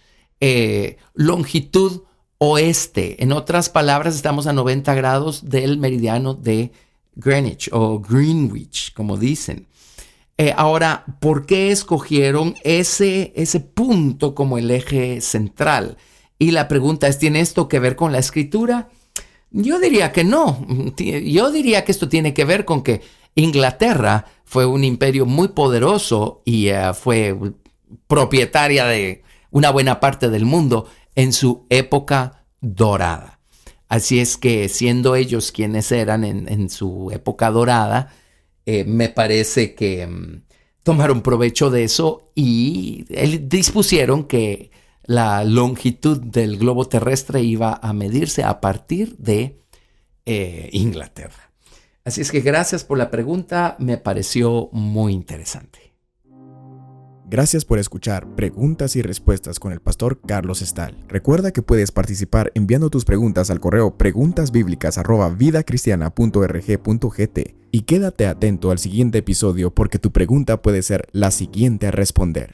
longitud oeste. En otras palabras, estamos a 90 grados del meridiano de Greenwich o Greenwich, como dicen. Ahora, ¿por qué escogieron ese punto como el eje central? Y la pregunta es, ¿tiene esto que ver con la escritura? Yo diría que no. Yo diría que esto tiene que ver con que Inglaterra fue un imperio muy poderoso y fue propietaria de una buena parte del mundo en su época dorada. Así es que siendo ellos quienes eran en su época dorada, me parece que tomaron provecho de eso y dispusieron que la longitud del globo terrestre iba a medirse a partir de Inglaterra. Así es que gracias por la pregunta, me pareció muy interesante. Gracias por escuchar Preguntas y Respuestas con el pastor Carlos Estal. Recuerda que puedes participar enviando tus preguntas al correo preguntasbiblicas@vidacristiana.org.gt y quédate atento al siguiente episodio porque tu pregunta puede ser la siguiente a responder.